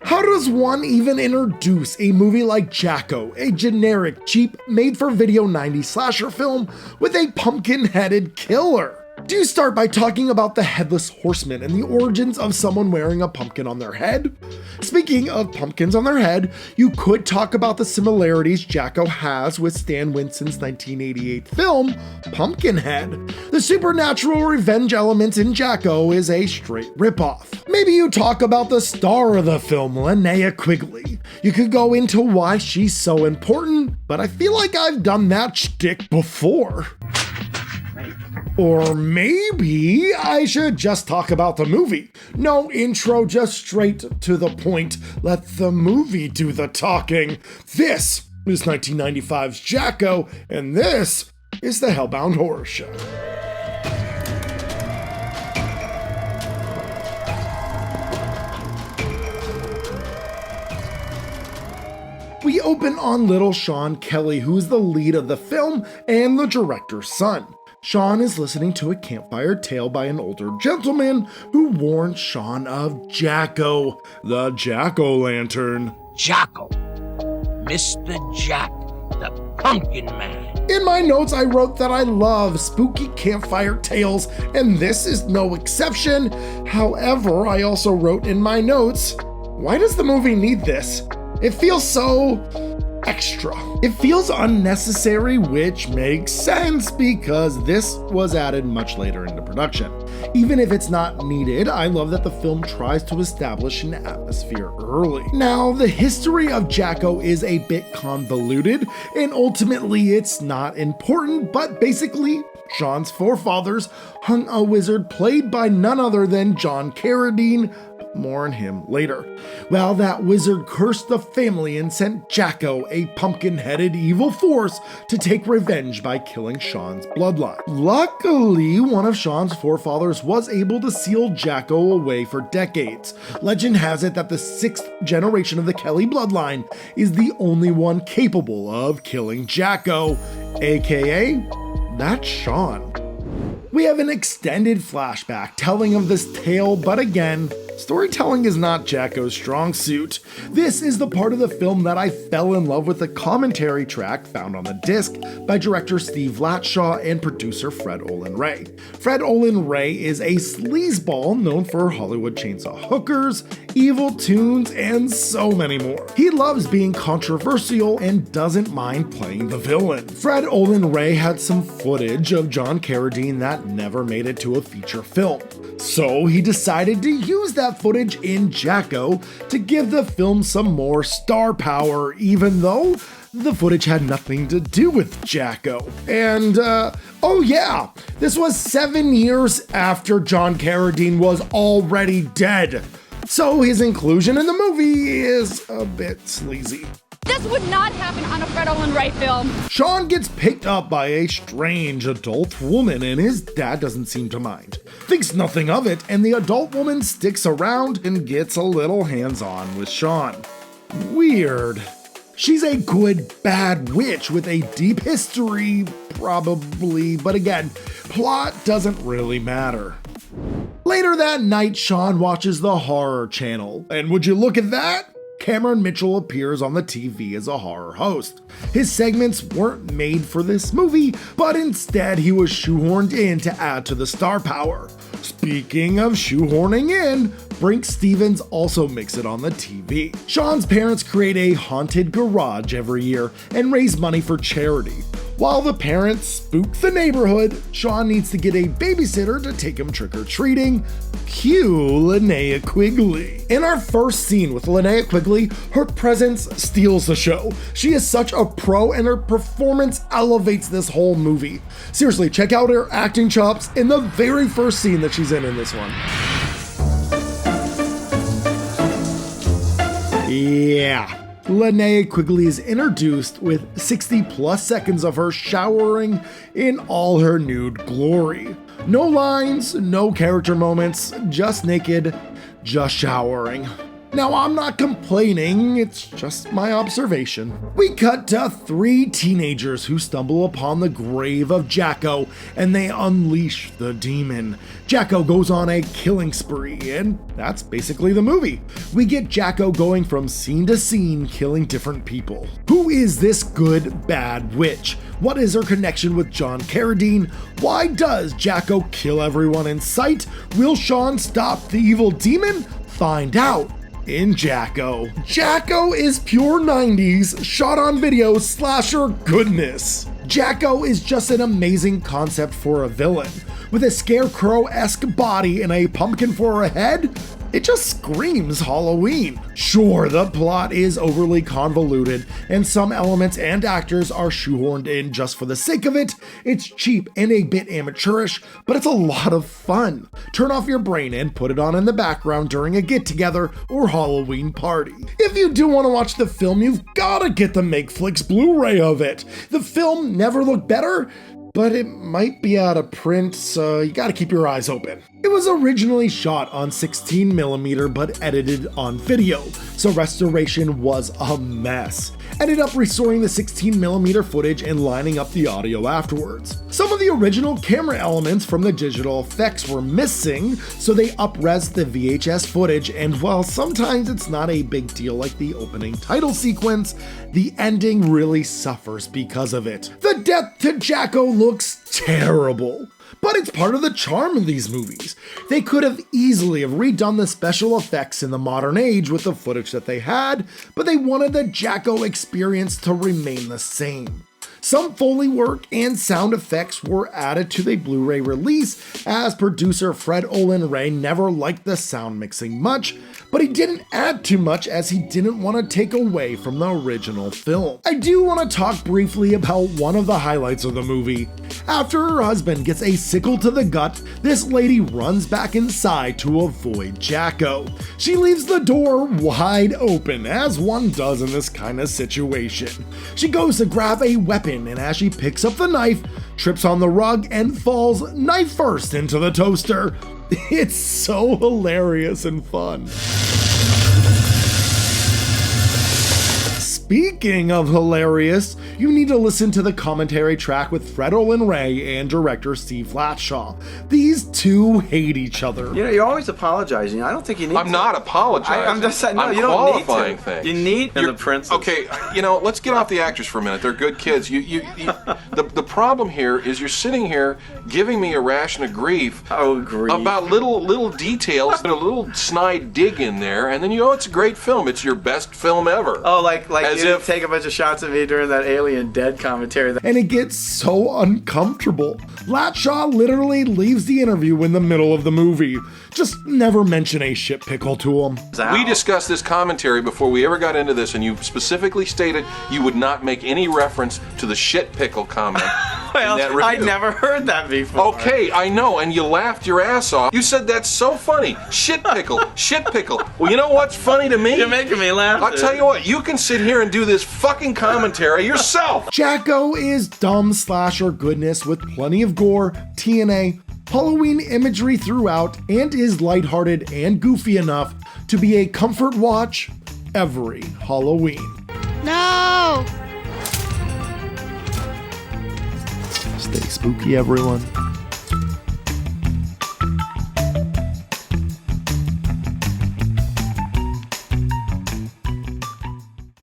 How does one even introduce a movie like Jacko, a generic, cheap, made-for-video 90s slasher film with a pumpkin-headed killer? Do you start by talking about the Headless Horseman and the origins of someone wearing a pumpkin on their head? Speaking of pumpkins on their head, you could talk about the similarities Jacko has with Stan Winston's 1988 film, Pumpkinhead. The supernatural revenge element in Jacko is a straight ripoff. Maybe you talk about the star of the film, Linnea Quigley. You could go into why she's so important, but I feel like I've done that shtick before. Or maybe I should just talk about the movie. No intro, just straight to the point. Let the movie do the talking. This is 1995's Jacko, and this is the HellBound Horror Show. We open on little Sean Kelly, who is the lead of the film and the director's son. Sean is listening to a campfire tale by an older gentleman who warns Sean of Jacko, the jack-o'-lantern. Jacko, Mr. Jack, the Pumpkin Man. In my notes, I wrote that I love spooky campfire tales, and this is no exception. However, I also wrote in my notes, why does the movie need this? It feels so extra. It feels unnecessary, which makes sense because this was added much later into production. Even if it's not needed, I love that the film tries to establish an atmosphere early. Now, the history of Jacko is a bit convoluted, and ultimately it's not important, but basically, Sean's forefathers hung a wizard played by none other than John Carradine. More on him later. Well, that wizard cursed the family and sent Jacko, a pumpkin-headed evil force, to take revenge by killing Sean's bloodline. Luckily, one of Sean's forefathers was able to seal Jacko away for decades. Legend has it that the 6th generation of the Kelly bloodline is the only one capable of killing Jacko, aka that's Sean. We have an extended flashback telling of this tale, but again, storytelling is not Jacko's strong suit. This is the part of the film that I fell in love with the commentary track found on the disc by director Steve Latshaw and producer Fred Olen Ray. Fred Olen Ray is a sleazeball known for Hollywood chainsaw hookers, evil tunes, and so many more. He loves being controversial and doesn't mind playing the villain. Fred Olen Ray had some footage of John Carradine that never made it to a feature film. So he decided to use that footage in Jacko to give the film some more star power, even though the footage had nothing to do with Jacko. And, oh yeah, this was 7 years after John Carradine was already dead. So his inclusion in the movie is a bit sleazy. This would not happen on a Fred Olen Ray film. Sean gets picked up by a strange adult woman and his dad doesn't seem to mind. Thinks nothing of it, and the adult woman sticks around and gets a little hands-on with Sean. Weird. She's a good, bad witch with a deep history, probably, but again, plot doesn't really matter. Later that night, Sean watches the Horror Channel, and would you look at that? Cameron Mitchell appears on the TV as a horror host. His segments weren't made for this movie, but instead he was shoehorned in to add to the star power. Speaking of shoehorning in, Brinke Stevens also makes it on the TV. Sean's parents create a haunted garage every year and raise money for charity. While the parents spook the neighborhood, Sean needs to get a babysitter to take him trick-or-treating. Cue Linnea Quigley. In our first scene with Linnea Quigley, her presence steals the show. She is such a pro and her performance elevates this whole movie. Seriously, check out her acting chops in the very first scene that she's in this one. Yeah. Linnea Quigley is introduced with 60 plus seconds of her showering in all her nude glory. No lines, no character moments, just naked, just showering. Now, I'm not complaining, it's just my observation. We cut to 3 teenagers who stumble upon the grave of Jacko, and they unleash the demon. Jacko goes on a killing spree, and that's basically the movie. We get Jacko going from scene to scene, killing different people. Who is this good, bad witch? What is her connection with John Carradine? Why does Jacko kill everyone in sight? Will Sean stop the evil demon? Find out in Jacko. Jacko is pure 90s shot on video slasher goodness. Jacko is just an amazing concept for a villain. With a scarecrow-esque body and a pumpkin for a head, it just screams Halloween. Sure, the plot is overly convoluted, and some elements and actors are shoehorned in just for the sake of it. It's cheap and a bit amateurish, but it's a lot of fun. Turn off your brain and put it on in the background during a get-together or Halloween party. If you do want to watch the film, you've gotta get the MakeFlix Blu-ray of it. The film never looked better, but it might be out of print, so you gotta keep your eyes open. It was originally shot on 16mm but edited on video, so restoration was a mess. Ended up restoring the 16mm footage and lining up the audio afterwards. Some of the original camera elements from the digital effects were missing, so they up-resed the VHS footage, and while sometimes it's not a big deal like the opening title sequence, the ending really suffers because of it. The death to Jacko looks terrible, but it's part of the charm of these movies. They could have easily have redone the special effects in the modern age with the footage that they had, but they wanted the Jacko experience to remain the same. Some Foley work and sound effects were added to the Blu-ray release, as producer Fred Olen Ray never liked the sound mixing much, but he didn't add too much as he didn't want to take away from the original film. I do want to talk briefly about one of the highlights of the movie. After her husband gets a sickle to the gut, this lady runs back inside to avoid Jacko. She leaves the door wide open, as one does in this kind of situation. She goes to grab a weapon, and as she picks up the knife, trips on the rug and falls knife first into the toaster. It's so hilarious and fun. Speaking of hilarious, you need to listen to the commentary track with Fred Olen Ray and director Steve Latshaw. These two hate each other. You know, you're always apologizing. I don't think you need to. I'm not apologizing. I'm just saying, no, I'm you don't need qualifying to. things. You need the princess. Okay, let's get off the actors for a minute. They're good kids. The problem here is you're sitting here giving me a ration of grief, about little details, a little snide dig in there, and then it's a great film. It's your best film ever. Oh, like you didn't take a bunch of shots of me during that Alien Dead commentary. And it gets so uncomfortable. Latshaw literally leaves the interview in the middle of the movie. Just never mention a shit pickle to him. We discussed this commentary before we ever got into this, and you specifically stated you would not make any reference to the shit pickle comment. Well, in that review. I never heard that before. Okay, I know, and you laughed your ass off. You said that's so funny. Shit pickle, shit pickle. Well, you know what's funny to me? You're making me laugh. I'll tell you what, you can sit here and do this fucking commentary yourself. Jacko is dumb slasher goodness with plenty of gore, TNA, Halloween imagery throughout, and is lighthearted and goofy enough to be a comfort watch every Halloween. No! Stay spooky, everyone.